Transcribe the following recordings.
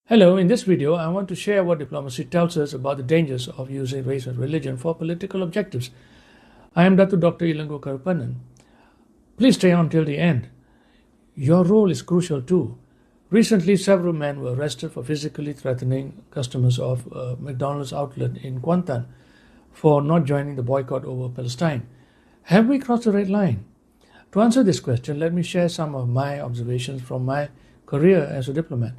Hello, in this video I want to share what diplomacy tells us about the dangers of using race and religion for political objectives. I am Dr. Ilangokaruppannan. Please stay on till the end. Your role is crucial too. Recently, several men were arrested for physically threatening customers of a McDonald's outlet in Kuantan for not joining the boycott over Palestine. Have we crossed the red line? To answer this question, let me share some of my observations from my career as a diplomat.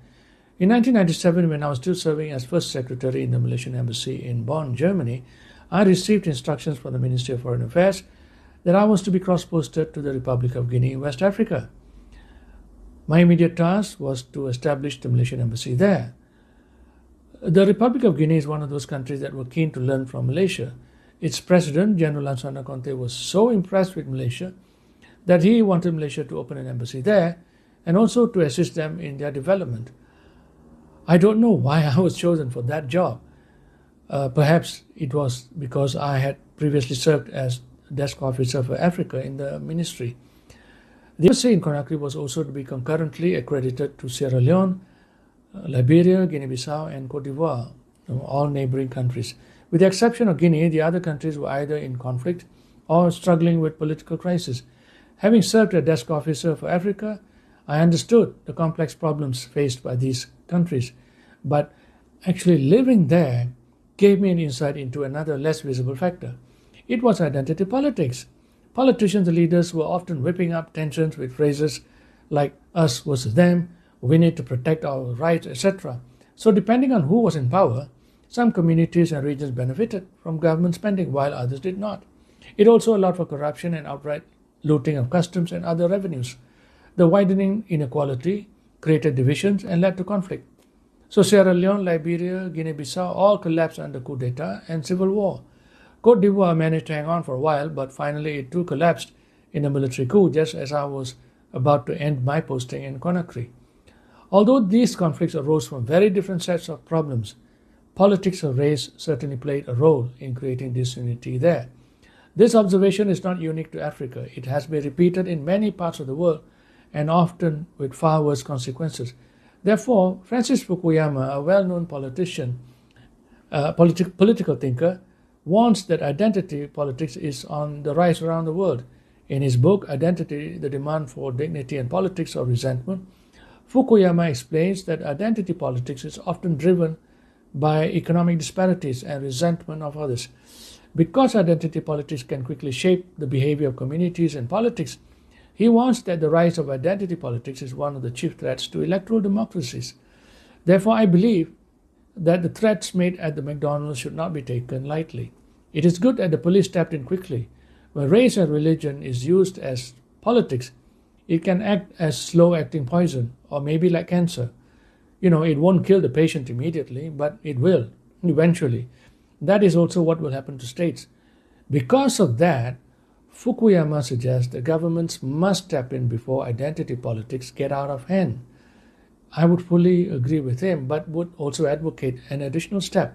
In 1997, when I was still serving as First Secretary in the Malaysian Embassy in Bonn, Germany, I received instructions from the Ministry of Foreign Affairs that I was to be cross-posted to the Republic of Guinea in West Africa. My immediate task was to establish the Malaysian Embassy there. The Republic of Guinea is one of those countries that were keen to learn from Malaysia. Its President, General Lansana Conte, was so impressed with Malaysia that he wanted Malaysia to open an embassy there and also to assist them in their development. I don't know why I was chosen for that job. Perhaps it was because I had previously served as desk officer for Africa in the ministry. The embassy in Conakry was also to be concurrently accredited to Sierra Leone, Liberia, Guinea-Bissau, and Cote d'Ivoire, all neighboring countries. With the exception of Guinea, the other countries were either in conflict or struggling with political crisis. Having served as desk officer for Africa, I understood the complex problems faced by these countries, but actually living there gave me an insight into another less visible factor. It was identity politics. Politicians and leaders were often whipping up tensions with phrases like us versus them, we need to protect our rights, etc. So depending on who was in power, some communities and regions benefited from government spending while others did not. It also allowed for corruption and outright looting of customs and other revenues. The widening inequality created divisions and led to conflict. So Sierra Leone, Liberia, Guinea-Bissau all collapsed under coup d'etat and civil war. Cote d'Ivoire managed to hang on for a while, but finally it too collapsed in a military coup just as I was about to end my posting in Conakry. Although these conflicts arose from very different sets of problems, politics of race certainly played a role in creating disunity there. This observation is not unique to Africa. It has been repeated in many parts of the world, and often with far worse consequences. Therefore, Francis Fukuyama, a well-known politician, political thinker, warns that identity politics is on the rise around the world. In his book, Identity, the Demand for Dignity and Politics of Resentment, Fukuyama explains that identity politics is often driven by economic disparities and resentment of others. Because identity politics can quickly shape the behavior of communities and politics, he warns that the rise of identity politics is one of the chief threats to electoral democracies. Therefore, I believe that the threats made at the McDonald's should not be taken lightly. It is good that the police stepped in quickly. When race and religion is used as politics, it can act as slow-acting poison, or maybe like cancer. It won't kill the patient immediately, but it will, eventually. That is also what will happen to states. Because of that, Fukuyama suggests that governments must step in before identity politics get out of hand. I would fully agree with him, but would also advocate an additional step.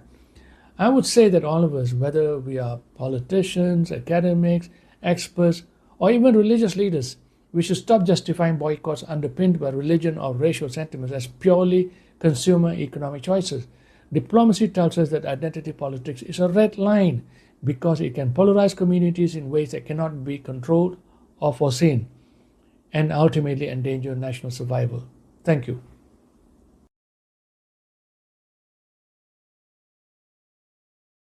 I would say that all of us, whether we are politicians, academics, experts, or even religious leaders, we should stop justifying boycotts underpinned by religion or racial sentiments as purely consumer economic choices. Diplomacy tells us that identity politics is a red line because it can polarize communities in ways that cannot be controlled or foreseen and ultimately endanger national survival. Thank you.